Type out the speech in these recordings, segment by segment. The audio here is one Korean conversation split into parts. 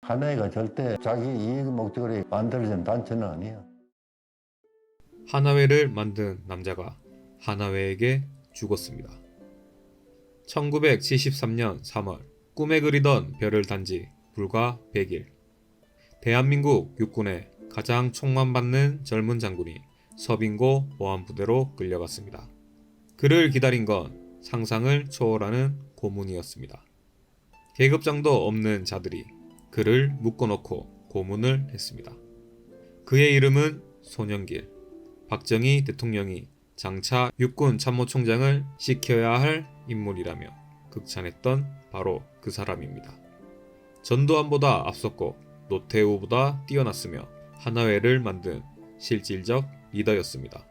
하나회가 절대 자기 이익 목적으로 만들어진 단체는 아니에요. 하나회를 만든 남자가 하나회에게 죽었습니다. 1973년 3월 꿈에 그리던 별을 단 지 불과 100일. 대한민국 육군의 가장 총망받는 젊은 장군이 서빙고 보안부대로 끌려갔습니다. 그를 기다린 건 상상을 초월하는 고문이었습니다. 계급장도 없는 자들이 그를 묶어놓고 고문을 했습니다. 그의 이름은 손영길. 박정희 대통령이 장차 육군 참모총장을 시켜야 할 인물이라며 극찬했던 바로 그 사람입니다. 전두환보다 앞섰고 노태우보다 뛰어났으며 하나회를 만든 실질적 리더였습니다.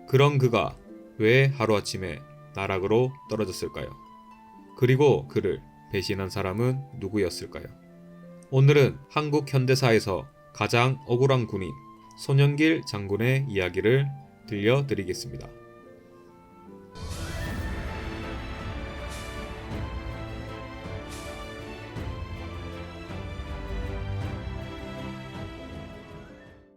그런 그가 왜 하루아침에 나락으로 떨어졌을까요? 그리고 그를 배신한 사람은 누구였을까요? 오늘은 한국 현대사에서 가장 억울한 군인 손영길 장군의 이야기를 들려드리겠습니다.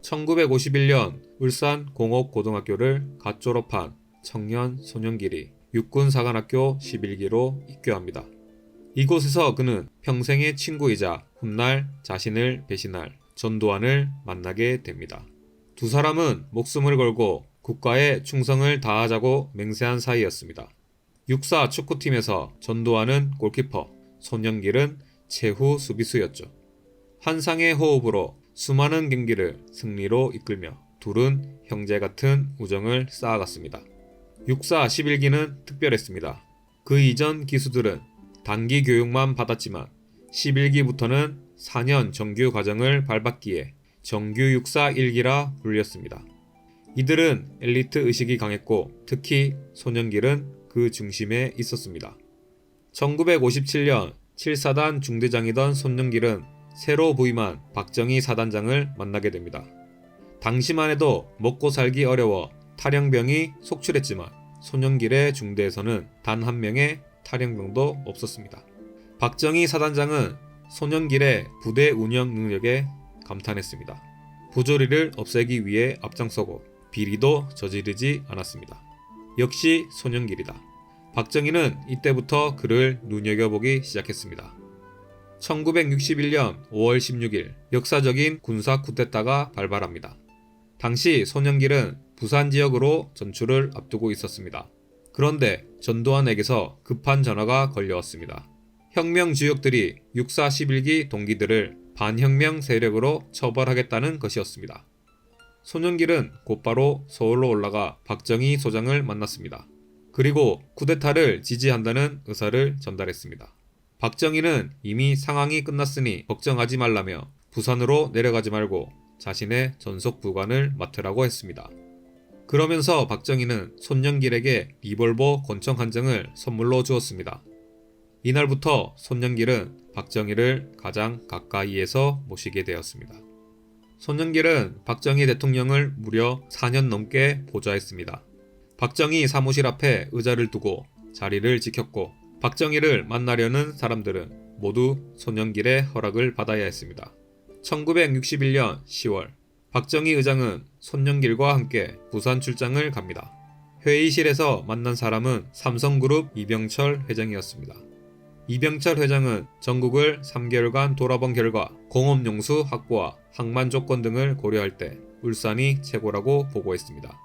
(1951년) 울산 공업고등학교를 갓 졸업한 청년 손영길이 육군사관학교 11기로 입교합니다. 이곳에서 그는 평생의 친구이자 훗날 자신을 배신할 전두환을 만나게 됩니다. 두 사람은 목숨을 걸고 국가에 충성을 다하자고 맹세한 사이였습니다. 육사 축구팀에서 전두환은 골키퍼, 손영길은 최후 수비수였죠. 환상의 호흡으로 수많은 경기를 승리로 이끌며 둘은 형제 같은 우정을 쌓아갔습니다. 육사 11기는 특별했습니다. 그 이전 기수들은 단기 교육만 받았지만 11기부터는 4년 정규 과정을 밟았기에 정규 육사 1기라 불렸습니다. 이들은 엘리트 의식이 강했고 특히 손영길은 그 중심에 있었습니다. 1957년 7사단 중대장이던 손영길은 새로 부임한 박정희 사단장을 만나게 됩니다. 당시만 해도 먹고 살기 어려워 탈영병이 속출했지만 손영길의 중대에서는 단 한 명의 탈영병도 없었습니다. 박정희 사단장은 손영길의 부대 운영 능력에 감탄했습니다. 부조리를 없애기 위해 앞장서고 비리도 저지르지 않았습니다. 역시 손영길이다. 박정희는 이때부터 그를 눈여겨보기 시작했습니다. 1961년 5월 16일 역사적인 군사 쿠데타가 발발합니다. 당시 손영길은 부산 지역으로 전출을 앞두고 있었습니다. 그런데 전두환에게서 급한 전화가 걸려왔습니다. 혁명 주역들이 육사 11기 동기들을 반혁명 세력으로 처벌하겠다는 것이었습니다. 손영길은 곧바로 서울로 올라가 박정희 소장을 만났습니다. 그리고 쿠데타를 지지한다는 의사를 전달했습니다. 박정희는 이미 상황이 끝났으니 걱정하지 말라며 부산으로 내려가지 말고 자신의 전속 부관을 맡으라고 했습니다. 그러면서 박정희는 손영길에게 리볼버 권총 한 장을 선물로 주었습니다. 이날부터 손영길은 박정희를 가장 가까이에서 모시게 되었습니다. 손영길은 박정희 대통령을 무려 4년 넘게 보좌했습니다. 박정희 사무실 앞에 의자를 두고 자리를 지켰고 박정희를 만나려는 사람들은 모두 손영길의 허락을 받아야 했습니다. 1961년 10월 박정희 의장은 손영길과 함께 부산 출장을 갑니다. 회의실에서 만난 사람은 삼성그룹 이병철 회장이었습니다. 이병철 회장은 전국을 3개월간 돌아본 결과 공업용수 확보와 항만 조건 등을 고려할 때 울산이 최고라고 보고했습니다.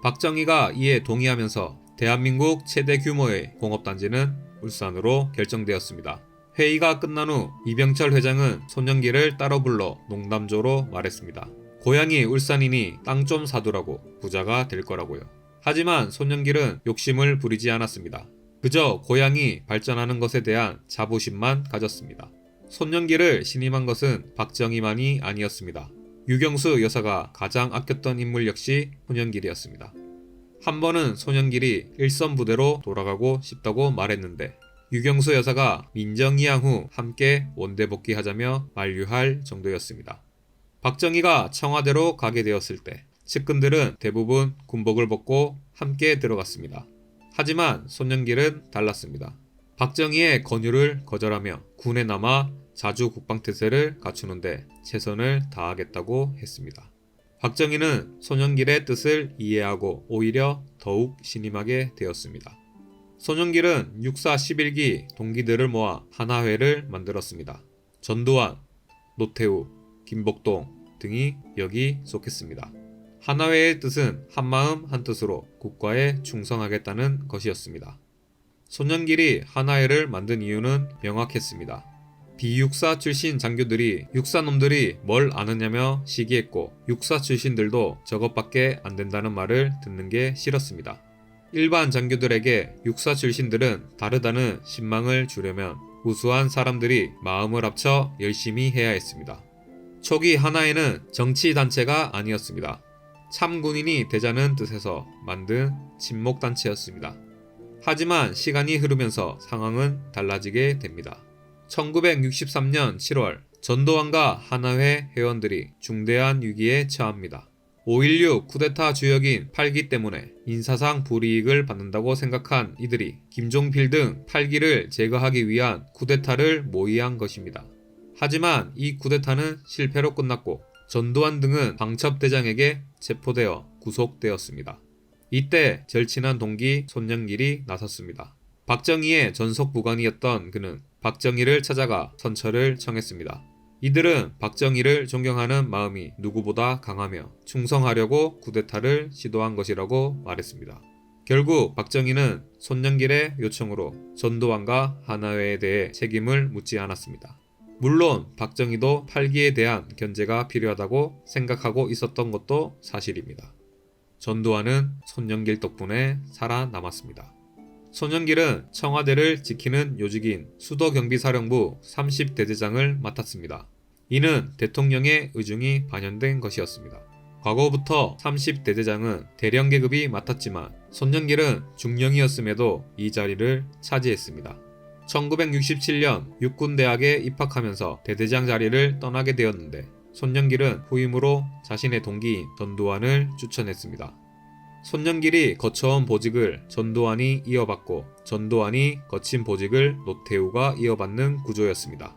박정희가 이에 동의하면서 대한민국 최대 규모의 공업단지는 울산으로 결정되었습니다. 회의가 끝난 후 이병철 회장은 손영길을 따로 불러 농담조로 말했습니다. 고향이 울산이니 땅 좀 사두라고 부자가 될 거라고요. 하지만 손영길은 욕심을 부리지 않았습니다. 그저 고향이 발전하는 것에 대한 자부심만 가졌습니다. 손영길을 신임한 것은 박정희만이 아니었습니다. 유경수 여사가 가장 아꼈던 인물 역시 손영길이었습니다. 한 번은 손영길이 일선 부대로 돌아가고 싶다고 말했는데 유경수 여사가 민정이양 후 함께 원대 복귀하자며 만류할 정도였습니다. 박정희가 청와대로 가게 되었을 때 측근들은 대부분 군복을 벗고 함께 들어갔습니다. 하지만 손영길은 달랐습니다. 박정희의 권유를 거절하며 군에 남아 자주 국방태세를 갖추는데 최선을 다하겠다고 했습니다. 박정희는 손영길의 뜻을 이해하고 오히려 더욱 신임하게 되었습니다. 손영길은 육사 11기 동기들을 모아 하나회를 만들었습니다. 전두환, 노태우, 김복동 등이 여기 속했습니다. 하나회의 뜻은 한마음 한뜻으로 국가에 충성하겠다는 것이었습니다. 손영길이 하나회를 만든 이유는 명확했습니다. 비육사 출신 장교들이 육사놈들이 뭘 아느냐며 시기했고 육사 출신들도 저것밖에 안 된다는 말을 듣는 게 싫었습니다. 일반 장교들에게 육사 출신들은 다르다는 신망을 주려면 우수한 사람들이 마음을 합쳐 열심히 해야 했습니다. 초기 하나회는 정치단체가 아니었습니다. 참군인이 되자는 뜻에서 만든 친목단체였습니다. 하지만 시간이 흐르면서 상황은 달라지게 됩니다. 1963년 7월 전두환과 하나회 회원들이 중대한 위기에 처합니다. 5.16 쿠데타 주역인 8기 때문에 인사상 불이익을 받는다고 생각한 이들이 김종필 등 8기를 제거하기 위한 쿠데타를 모의한 것입니다. 하지만 이 쿠데타는 실패로 끝났고 전두환 등은 방첩대장에게 체포되어 구속되었습니다. 이때 절친한 동기 손영길이 나섰습니다. 박정희의 전속 부관이었던 그는 박정희를 찾아가 선처를 청했습니다. 이들은 박정희를 존경하는 마음이 누구보다 강하며 충성하려고 쿠데타를 시도한 것이라고 말했습니다. 결국 박정희는 손영길의 요청으로 전두환과 하나회에 대해 책임을 묻지 않았습니다. 물론 박정희도 8기에 대한 견제가 필요하다고 생각하고 있었던 것도 사실입니다. 전두환은 손영길 덕분에 살아남았습니다. 손영길은 청와대를 지키는 요직인 수도경비사령부 30대대장을 맡았습니다. 이는 대통령의 의중이 반영된 것이었습니다. 과거부터 30대대장은 대령계급이 맡았지만 손영길은 중령이었음에도 이 자리를 차지했습니다. 1967년 육군대학에 입학하면서 대대장 자리를 떠나게 되었는데 손영길은 후임으로 자신의 동기인 전두환을 추천했습니다. 손영길이 거쳐온 보직을 전두환이 이어받고 전두환이 거친 보직을 노태우가 이어받는 구조였습니다.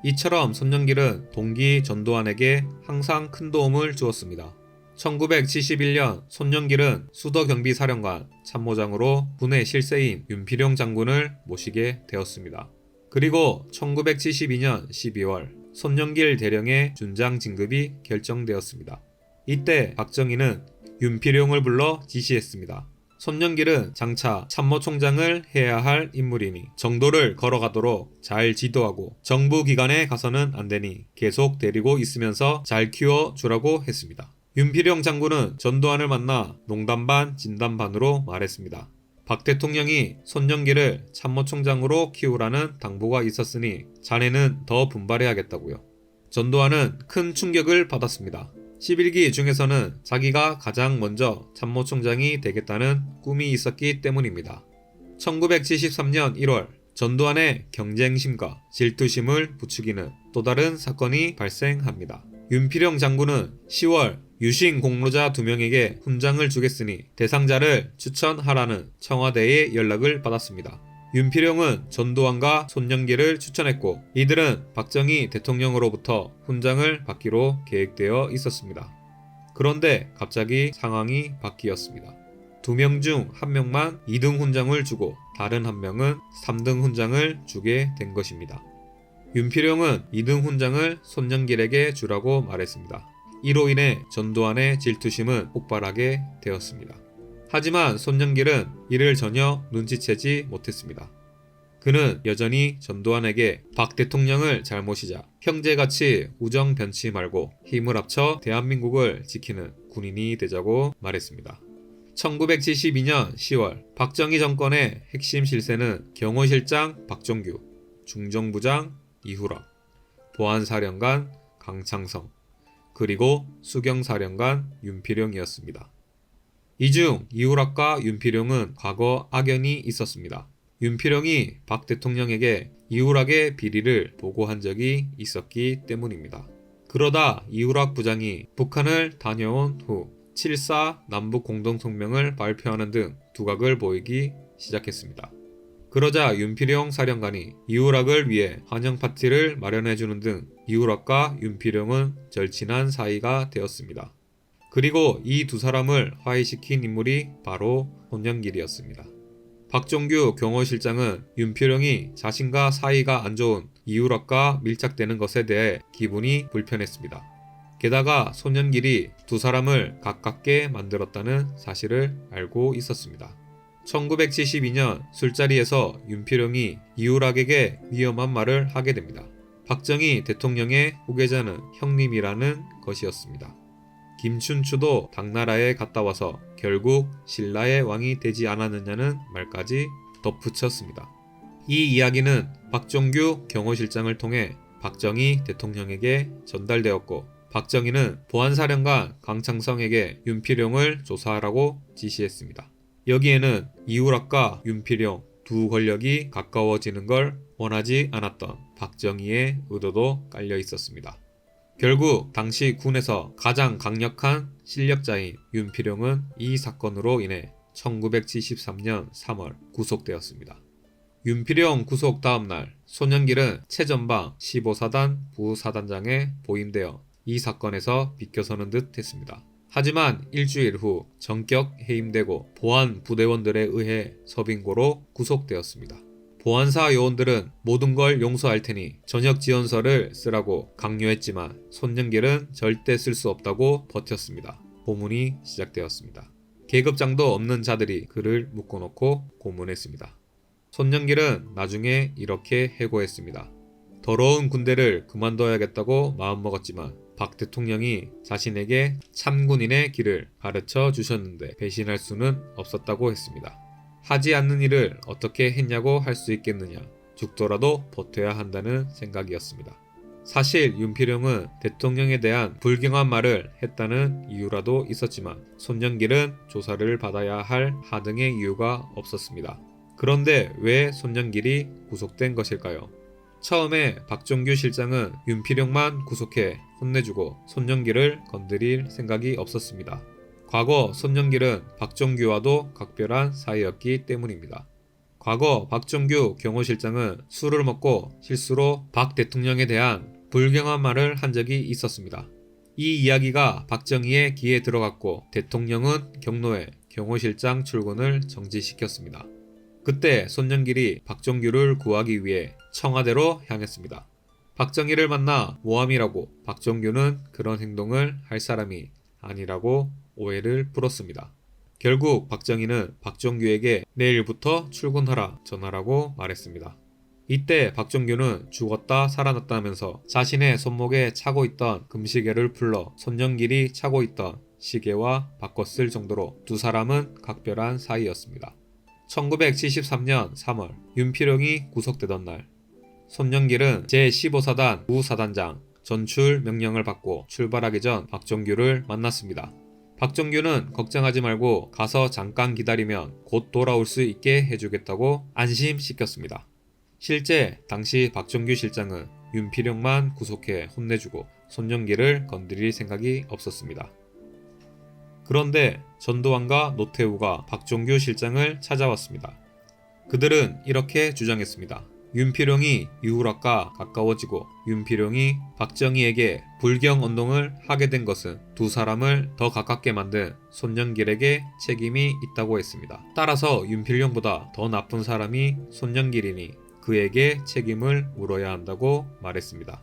이처럼 손영길은 동기 전두환에게 항상 큰 도움을 주었습니다. 1971년 손영길은 수도경비사령관 참모장으로 군의 실세인 윤필용 장군을 모시게 되었습니다. 그리고 1972년 12월 손영길 대령의 준장 진급이 결정되었습니다. 이때 박정희는 윤필용을 불러 지시했습니다. 손영길은 장차 참모총장을 해야 할 인물이니 정도를 걸어가도록 잘 지도하고 정부 기관에 가서는 안 되니 계속 데리고 있으면서 잘 키워주라고 했습니다. 윤필용 장군은 전두환을 만나 농담 반 진담 반으로 말했습니다. 박 대통령이 손영길을 참모총장으로 키우라는 당부가 있었으니 자네는 더 분발해야겠다고요. 전두환은 큰 충격을 받았습니다. 11기 중에서는 자기가 가장 먼저 참모총장이 되겠다는 꿈이 있었기 때문입니다. 1973년 1월 전두환의 경쟁심과 질투심을 부추기는 또 다른 사건이 발생합니다. 윤필용 장군은 10월 유신 공로자 2명에게 훈장을 주겠으니 대상자를 추천하라는 청와대의 연락을 받았습니다. 윤필용은 전두환과 손영길을 추천했고 이들은 박정희 대통령으로부터 훈장을 받기로 계획되어 있었습니다. 그런데 갑자기 상황이 바뀌었습니다. 2명 중 1명만 2등 훈장을 주고 다른 1명은 3등 훈장을 주게 된 것입니다. 윤필용은 2등 훈장을 손영길에게 주라고 말했습니다. 이로 인해 전두환의 질투심은 폭발하게 되었습니다. 하지만 손영길은 이를 전혀 눈치채지 못했습니다. 그는 여전히 전두환에게 박 대통령을 잘 모시자 형제같이 우정 변치 말고 힘을 합쳐 대한민국을 지키는 군인이 되자고 말했습니다. 1972년 10월 박정희 정권의 핵심 실세는 경호실장 박종규, 중정부장 이후락, 보안사령관 강창성, 그리고 수경사령관 윤필용이었습니다. 이 중 이후락과 윤필용은 과거 악연이 있었습니다. 윤필용이 박 대통령에게 이후락의 비리를 보고한 적이 있었기 때문입니다. 그러다 이후락 부장이 북한을 다녀온 후 7.4 남북공동성명을 발표하는 등 두각을 보이기 시작했습니다. 그러자 윤필용 사령관이 이우락을 위해 환영 파티를 마련해주는 등 이우락과 윤필용은 절친한 사이가 되었습니다. 그리고 이 두 사람을 화해시킨 인물이 바로 손영길이었습니다. 박종규 경호실장은 윤필용이 자신과 사이가 안 좋은 이우락과 밀착되는 것에 대해 기분이 불편했습니다. 게다가 손영길이 두 사람을 가깝게 만들었다는 사실을 알고 있었습니다. 1972년 술자리에서 윤필용이 이우락에게 위험한 말을 하게 됩니다. 박정희 대통령의 후계자는 형님이라는 것이었습니다. 김춘추도 당나라에 갔다 와서 결국 신라의 왕이 되지 않았느냐는 말까지 덧붙였습니다. 이 이야기는 박종규 경호실장을 통해 박정희 대통령에게 전달되었고, 박정희는 보안사령관 강창성에게 윤필용을 조사하라고 지시했습니다. 여기에는 이우락과 윤필용 두 권력이 가까워지는 걸 원하지 않았던 박정희의 의도도 깔려 있었습니다. 결국 당시 군에서 가장 강력한 실력자인 윤필용은 이 사건으로 인해 1973년 3월 구속되었습니다. 윤필용 구속 다음날 손영길은 최전방 15사단 부사단장에 보임되어 이 사건에서 비껴서는 듯 했습니다. 하지만 일주일 후 전격 해임되고 보안 부대원들에 의해 서빙고로 구속되었습니다. 보안사 요원들은 모든 걸 용서할 테니 전역 지원서를 쓰라고 강요했지만 손영길은 절대 쓸 수 없다고 버텼습니다. 고문이 시작되었습니다. 계급장도 없는 자들이 그를 묶어놓고 고문했습니다. 손영길은 나중에 이렇게 해고했습니다. 더러운 군대를 그만둬야겠다고 마음먹었지만 박 대통령이 자신에게 참군인의 길을 가르쳐 주셨는데 배신할 수는 없었다고 했습니다. 하지 않는 일을 어떻게 했냐고 할 수 있겠느냐. 죽더라도 버텨야 한다는 생각이었습니다. 사실 윤필용은 대통령에 대한 불경한 말을 했다는 이유라도 있었지만 손영길은 조사를 받아야 할 하등의 이유가 없었습니다. 그런데 왜 손영길이 구속된 것일까요? 처음에 박종규 실장은 윤필용만 구속해 혼내주고 손영길을 건드릴 생각이 없었습니다. 과거 손영길은 박종규와도 각별한 사이였기 때문입니다. 과거 박종규 경호실장은 술을 먹고 실수로 박 대통령에 대한 불경한 말을 한 적이 있었습니다. 이 이야기가 박정희의 귀에 들어갔고 대통령은 경로에 경호실장 출근을 정지시켰습니다. 그때 손영길이 박종규를 구하기 위해 청와대로 향했습니다. 박정희를 만나 모함이라고 박종규는 그런 행동을 할 사람이 아니라고 오해를 풀었습니다. 결국 박정희는 박종규에게 내일부터 출근하라 전하라고 말했습니다. 이때 박종규는 죽었다 살아났다면서 자신의 손목에 차고 있던 금시계를 풀러 손영길이 차고 있던 시계와 바꿨을 정도로 두 사람은 각별한 사이였습니다. 1973년 3월 윤필용이 구속되던 날 손영길은 제15사단 부사단장 전출 명령을 받고 출발하기 전 박종규를 만났습니다. 박종규는 걱정하지 말고 가서 잠깐 기다리면 곧 돌아올 수 있게 해주겠다고 안심시켰습니다. 실제 당시 박종규 실장은 윤필용만 구속해 혼내주고 손영길을 건드릴 생각이 없었습니다. 그런데 전두환과 노태우가 박종규 실장을 찾아왔습니다. 그들은 이렇게 주장했습니다. 윤필용이 이우락과 가까워지고 윤필용이 박정희에게 불경운동을 하게 된 것은 두 사람을 더 가깝게 만든 손영길에게 책임이 있다고 했습니다. 따라서 윤필용보다 더 나쁜 사람이 손영길이니 그에게 책임을 물어야 한다고 말했습니다.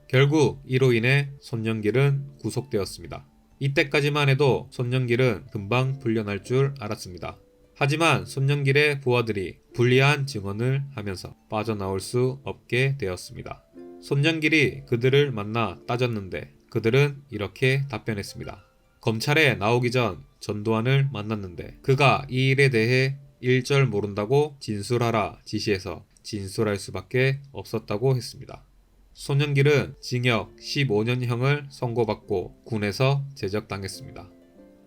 결국 이로 인해 손영길은 구속되었습니다. 이때까지만 해도 손영길은 금방 풀려날 줄 알았습니다. 하지만 손영길의 부하들이 불리한 증언을 하면서 빠져나올 수 없게 되었습니다. 손영길이 그들을 만나 따졌는데 그들은 이렇게 답변했습니다. 검찰에 나오기 전 전두환을 만났는데 그가 이 일에 대해 일절 모른다고 진술하라 지시해서 진술할 수밖에 없었다고 했습니다. 손영길은 징역 15년형을 선고받고 군에서 제적당했습니다.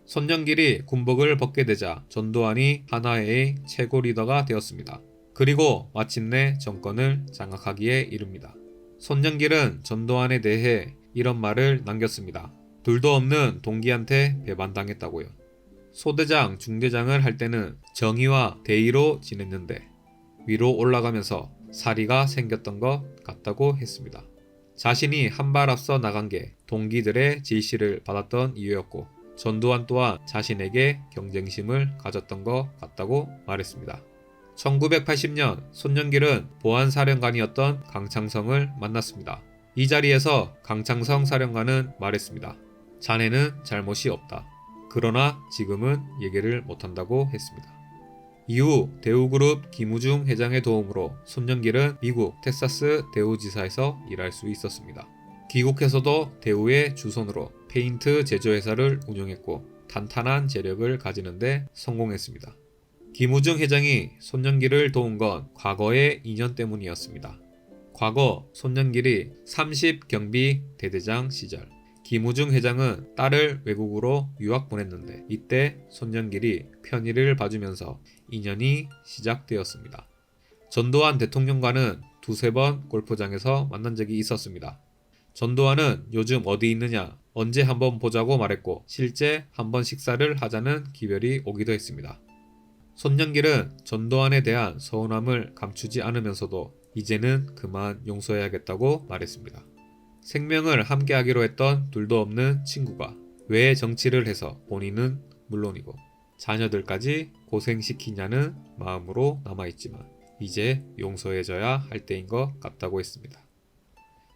손영길이 군복을 벗게 되자 전두환이 하나회의 최고 리더가 되었습니다. 그리고 마침내 정권을 장악하기에 이릅니다. 손영길은 전두환에 대해 이런 말을 남겼습니다. 둘도 없는 동기한테 배반당했다고요. 소대장, 중대장을 할 때는 정의와 대의로 지냈는데 위로 올라가면서 사리가 생겼던 것 같다고 했습니다. 자신이 한 발 앞서 나간 게 동기들의 지시를 받았던 이유였고 전두환 또한 자신에게 경쟁심을 가졌던 것 같다고 말했습니다. 1980년 손영길은 보안사령관이었던 강창성을 만났습니다. 이 자리에서 강창성 사령관은 말했습니다. 자네는 잘못이 없다. 그러나 지금은 얘기를 못한다고 했습니다. 이후 대우그룹 김우중 회장의 도움으로 손영길은 미국 텍사스 대우지사에서 일할 수 있었습니다. 귀국해서도 대우의 주선으로 페인트 제조회사를 운영했고 탄탄한 재력을 가지는데 성공했습니다. 김우중 회장이 손영길을 도운 건 과거의 인연 때문이었습니다. 과거 손영길이 30경비 대대장 시절 김우중 회장은 딸을 외국으로 유학 보냈는데 이때 손영길이 편의를 봐주면서 인연이 시작되었습니다. 전두환 대통령과는 두세 번 골프장에서 만난 적이 있었습니다. 전두환은 요즘 어디 있느냐, 언제 한번 보자고 말했고 실제 한번 식사를 하자는 기별이 오기도 했습니다. 손영길은 전두환에 대한 서운함을 감추지 않으면서도 이제는 그만 용서해야겠다고 말했습니다. 생명을 함께하기로 했던 둘도 없는 친구가 왜 정치를 해서 본인은 물론이고 자녀들까지 고생시키냐는 마음으로 남아있지만 이제 용서해줘야 할 때인 것 같다고 했습니다.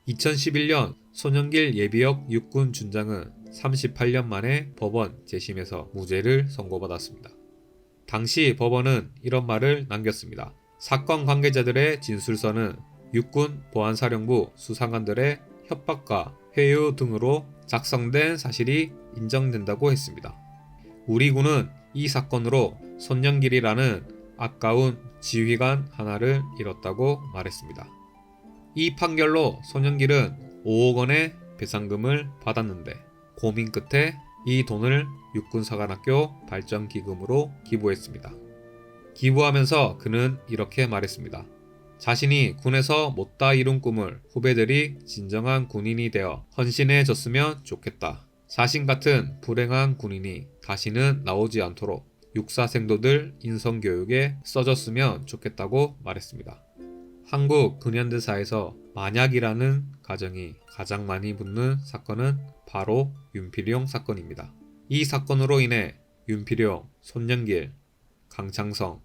2011년 손영길 예비역 육군 준장은 38년 만에 법원 재심에서 무죄를 선고받았습니다. 당시 법원은 이런 말을 남겼습니다. 사건 관계자들의 진술서는 육군 보안사령부 수상관들의 협박과 회유 등으로 작성된 사실이 인정된다고 했습니다. 우리 군은 이 사건으로 손영길이라는 아까운 지휘관 하나를 잃었다고 말했습니다. 이 판결로 손영길은 5억 원의 배상금을 받았는데 고민 끝에 이 돈을 육군사관학교 발전기금으로 기부했습니다. 기부하면서 그는 이렇게 말했습니다. 자신이 군에서 못다 이룬 꿈을 후배들이 진정한 군인이 되어 헌신해줬으면 좋겠다. 자신 같은 불행한 군인이 다시는 나오지 않도록 육사생도들 인성교육에 써줬으면 좋겠다고 말했습니다. 한국 근현대사에서 만약이라는 가정이 가장 많이 붙는 사건은 바로 윤필용 사건입니다. 이 사건으로 인해 윤필용, 손영길, 강창성,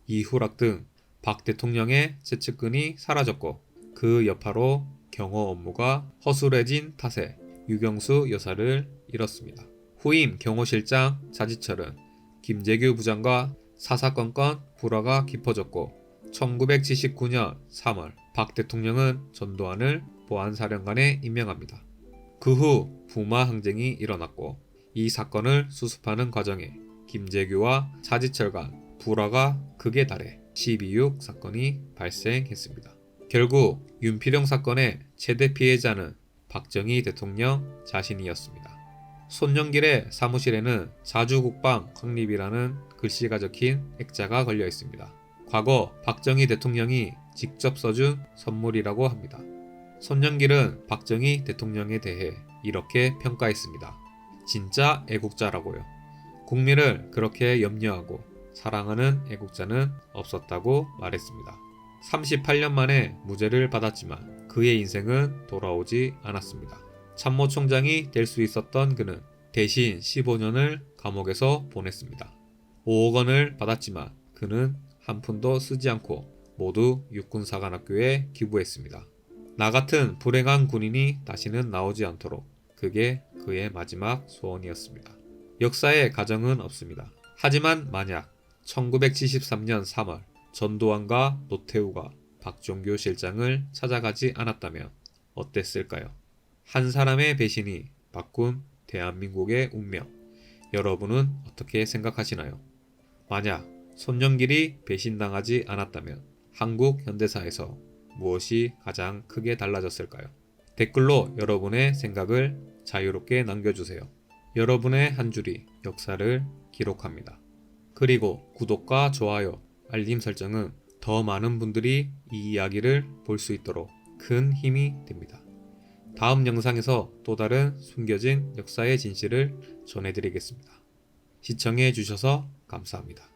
이후락 등 박 대통령의 최측근이 사라졌고 그 여파로 경호 업무가 허술해진 탓에 유경수 여사를 잃었습니다. 후임 경호실장 차지철은 김재규 부장과 사사건건 불화가 깊어졌고 1979년 3월 박 대통령은 전두환을 보안사령관에 임명합니다. 그 후 부마 항쟁이 일어났고 이 사건을 수습하는 과정에 김재규와 차지철 간 불화가 극에 달해 12.6 사건이 발생했습니다. 결국 윤필용 사건의 최대 피해자는 박정희 대통령 자신이었습니다. 손영길의 사무실에는 자주국방 확립이라는 글씨가 적힌 액자가 걸려 있습니다. 과거 박정희 대통령이 직접 써준 선물이라고 합니다. 손영길은 박정희 대통령에 대해 이렇게 평가했습니다. 진짜 애국자라고요. 국민을 그렇게 염려하고 사랑하는 애국자는 없었다고 말했습니다. 38년 만에 무죄를 받았지만 그의 인생은 돌아오지 않았습니다. 참모총장이 될 수 있었던 그는 대신 15년을 감옥에서 보냈습니다. 5억 원을 받았지만 그는 한 푼도 쓰지 않고 모두 육군사관학교에 기부했습니다. 나 같은 불행한 군인이 다시는 나오지 않도록 그게 그의 마지막 소원이었습니다. 역사에 가정은 없습니다. 하지만 만약 1973년 3월 전두환과 노태우가 박종규 실장을 찾아가지 않았다면 어땠을까요? 한 사람의 배신이 바꾼 대한민국의 운명. 여러분은 어떻게 생각하시나요? 만약 손영길이 배신당하지 않았다면 한국 현대사에서 무엇이 가장 크게 달라졌을까요? 댓글로 여러분의 생각을 자유롭게 남겨주세요. 여러분의 한 줄이 역사를 기록합니다. 그리고 구독과 좋아요, 알림 설정은 더 많은 분들이 이 이야기를 볼 수 있도록 큰 힘이 됩니다. 다음 영상에서 또 다른 숨겨진 역사의 진실을 전해드리겠습니다. 시청해 주셔서 감사합니다.